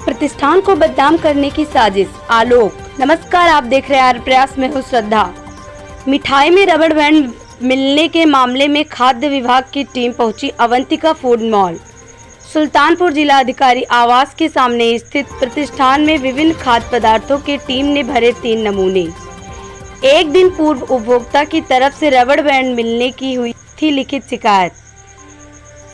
प्रतिष्ठान को बदनाम करने की साजिश। आलोक। नमस्कार, आप देख रहे हैं प्रयास में हूँ श्रद्धा। मिठाई में रबड़ बैंड मिलने के मामले में खाद्य विभाग की टीम पहुंची अवंतिका फूड मॉल। सुल्तानपुर जिला अधिकारी आवास के सामने स्थित प्रतिष्ठान में विभिन्न खाद्य पदार्थों की टीम ने भरे 3 नमूने। एक दिन पूर्व उपभोक्ता की तरफ से रबड़ बैंड मिलने की हुई थी लिखित शिकायत।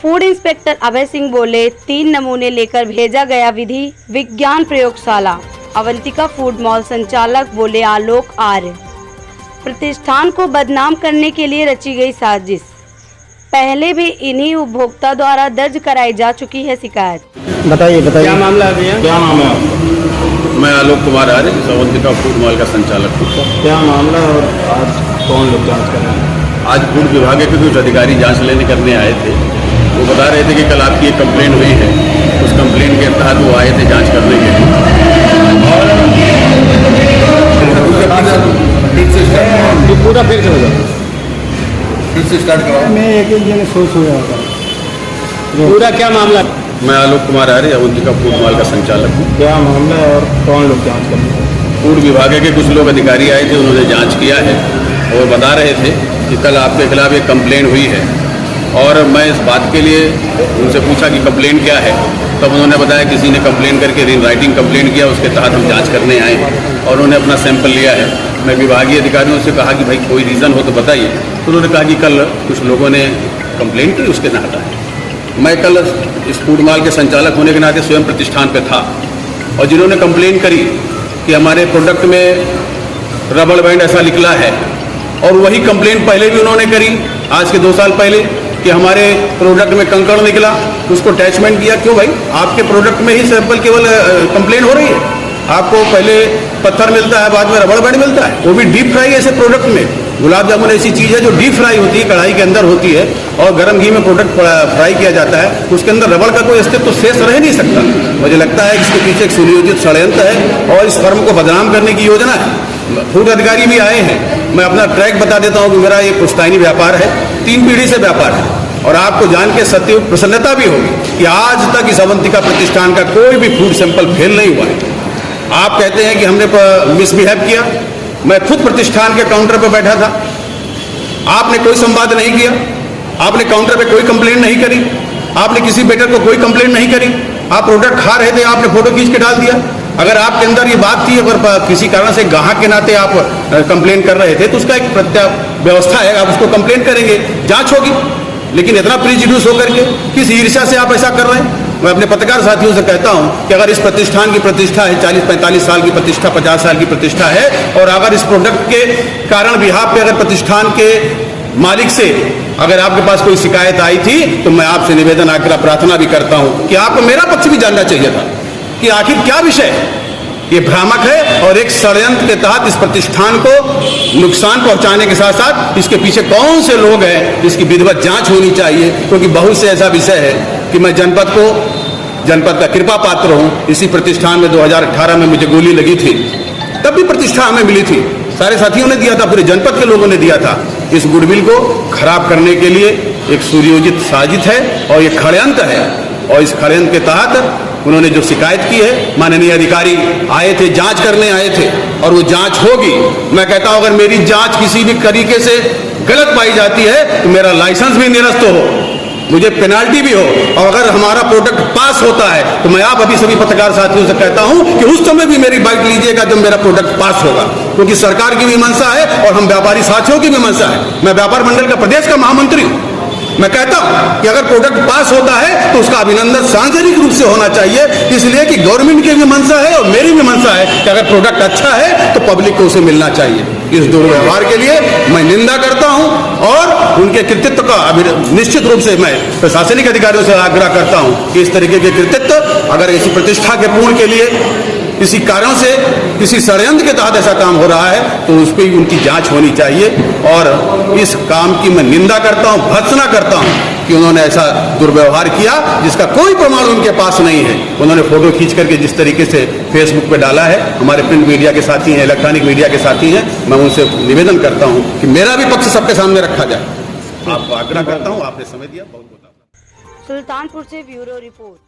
फूड इंस्पेक्टर अभय सिंह बोले, 3 नमूने लेकर भेजा गया विधि विज्ञान प्रयोगशाला। अवंतिका फूड मॉल संचालक बोले, आलोक आर्य। प्रतिष्ठान को बदनाम करने के लिए रची गई साजिश। पहले भी इन्हीं उपभोक्ता द्वारा दर्ज कराई जा चुकी है शिकायत। बताइए क्या मामला है भैया? क्या नाम है? मैं आलोक कुमार आर्य, अवंतिका फूड मॉल का संचालक हूँ। क्या मामला है और आज कौन लोग जांच कर रहे हैं? आज फूड विभाग के कुछ अधिकारी जांच लेने करने आए थे। वो बता रहे थे कि कल आपकी एक कंप्लेंट हुई है, उस कंप्लेंट के तहत वो आए थे जांच करने के लिए। और पूरा फिर से होगा, फिर से स्टार्ट कराओ। मैं एक जगह सोच हो जाता पूरा क्या मामला? मैं आलोक कुमार आर्य, अवंतिका फूड मॉल का संचालक हूँ। क्या मामला है और कौन लोग जांच कर रहे हैं? फूड विभाग के कुछ लोग अधिकारी आए थे, उन्होंने जांच किया है और बता रहे थे कि कल आपके खिलाफ एक कंप्लेंट हुई है। और मैं इस बात के लिए उनसे पूछा कि कंप्लेंट क्या है, तब उन्होंने बताया किसी ने कंप्लेंट करके इन राइटिंग कंप्लेंट किया, उसके तहत हम जांच करने आए और उन्होंने अपना सैंपल लिया है। मैं विभागीय अधिकारियों से कहा कि भाई कोई रीज़न हो तो बताइए, तो उन्होंने कहा कि कल कुछ लोगों ने कंप्लेंट की, उसके तहत आए। मैं कल इस फूड मॉल के संचालक होने के नाते स्वयं प्रतिष्ठान पे था और जिन्होंने कंप्लेंट करी कि हमारे प्रोडक्ट में रबड़ बैंड ऐसा निकला है, और वही कंप्लेंट पहले भी उन्होंने करी आज के 2 साल पहले कि हमारे प्रोडक्ट में कंकड़ निकला, उसको अटैचमेंट किया। क्यों भाई, आपके प्रोडक्ट में ही सैंपल केवल कंप्लेंट हो रही है? आपको पहले पत्थर मिलता है, बाद में रबड़ बैंड मिलता है, वो भी डीप फ्राई ऐसे प्रोडक्ट में। गुलाब जामुन ऐसी चीज़ है जो डीप फ्राई होती है, कढ़ाई के अंदर होती है और गर्म घी में प्रोडक्ट फ्राई किया जाता है, उसके अंदर रबड़ का कोई अस्तित्व तो शेष रह नहीं सकता। मुझे लगता है इसके पीछे एक सुनियोजित षड्यंत्र है और इस फर्म को बदनाम करने की योजना है। फूड अधिकारी भी आए हैं। मैं अपना ट्रैक बता देता हूँ कि मेरा ये पुश्तैनी व्यापार है, 3 पीढ़ी से व्यापार है और आपको जान के सत्य प्रसन्नता भी होगी कि आज तक इस अवंतिका प्रतिष्ठान का कोई भी फूड सैंपल फेल नहीं हुआ है। आप कहते हैं कि हमने मिसबिहेव किया। मैं खुद प्रतिष्ठान के काउंटर पर बैठा था, आपने कोई संवाद नहीं किया, आपने काउंटर पे कोई कंप्लेंट नहीं करी, आपने किसी वेटर को कोई कंप्लेंट नहीं करी। आप प्रोडक्ट खा रहे थे, आपने फोटो खींच के डाल दिया। अगर आपके अंदर ये बात थी, अगर किसी कारण से ग्राहक के नाते आप कंप्लेंट कर रहे थे, तो उसका एक व्यवस्था है, आप उसको कंप्लेंट करेंगे, जांच होगी। लेकिन इतना प्रिजुडिस होकर के किस ईर्ष्या से आप ऐसा कर रहे हैं? मैं अपने पत्रकार साथियों से कहता हूं कि अगर इस प्रतिष्ठान की प्रतिष्ठा है, 40-45 साल की प्रतिष्ठा, 50 साल की प्रतिष्ठा है, और अगर इस प्रोडक्ट के कारण बिहाफ पे अगर प्रतिष्ठान के मालिक से अगर आपके पास कोई शिकायत आई थी, तो मैं आपसे निवेदन आग्रह प्रार्थना भी करता हूं कि आपको मेरा पक्ष भी जानना चाहिए था कि आखिर क्या विषय है। ये भ्रामक है और एक षड्यंत्र के तहत इस प्रतिष्ठान को नुकसान पहुंचाने के साथ साथ इसके पीछे कौन से लोग हैं, इसकी विधिवत जांच होनी चाहिए। क्योंकि बहुत से ऐसा विषय है कि मैं जनपद का कृपा पात्र हूं। इसी प्रतिष्ठान में 2018 में मुझे गोली लगी थी, तब भी प्रतिष्ठा हमें मिली थी, सारे साथियों ने दिया था, पूरे जनपद के लोगों ने दिया था। इस गुडविल को खराब करने के लिए एक सुनियोजित साजिश है और ये षड्यंत्र है। और इस षड्यंत्र के तहत उन्होंने जो शिकायत की है, माननीय अधिकारी आए थे, जांच करने आए थे और वो जांच होगी। मैं कहता हूं अगर मेरी जांच किसी भी तरीके से गलत पाई जाती है तो मेरा लाइसेंस भी निरस्त हो, मुझे पेनाल्टी भी हो, और अगर हमारा प्रोडक्ट पास होता है तो मैं आप अभी सभी पत्रकार साथियों से कहता हूं कि उस समय भी मेरी बाइट लीजिएगा जब मेरा प्रोडक्ट पास होगा। क्योंकि सरकार की भी मंशा है और हम व्यापारी साथियों की भी मंशा है। मैं व्यापार मंडल का प्रदेश का महामंत्री हूं। मैं कहता हूं कि अगर प्रोडक्ट पास होता है तो उसका अभिनंदन सार्वजनिक रूप से होना चाहिए, इसलिए कि गवर्नमेंट की भी मंशा है और मेरी भी मंशा है कि अगर प्रोडक्ट अच्छा है तो पब्लिक को उसे मिलना चाहिए। इस दुर्व्यवहार के लिए मैं निंदा करता हूं और उनके कृतित्व का निश्चित रूप से मैं प्रशासनिक अधिकारियों से आग्रह करता हूं कि इस तरीके के कृतित्व अगर इसी प्रतिष्ठा के पूर्ण के लिए किसी कारण से किसी षड्यंत्र के तहत ऐसा काम हो रहा है तो उस पर उनकी जांच होनी चाहिए। और इस काम की मैं निंदा करता हूं, भर्त्सना करता हूं कि उन्होंने ऐसा दुर्व्यवहार किया जिसका कोई प्रमाण उनके पास नहीं है। उन्होंने फोटो खींच करके जिस तरीके से फेसबुक पे डाला है, हमारे प्रिंट मीडिया के साथी हैं, इलेक्ट्रॉनिक मीडिया के साथी हैं, मैं उनसे निवेदन करता हूं कि मेरा भी पक्ष सबके सामने रखा जाए। आपको आग्रह करता हूं, आपने समय दिया, बहुत बहुत। सुल्तानपुर से ब्यूरो रिपोर्ट।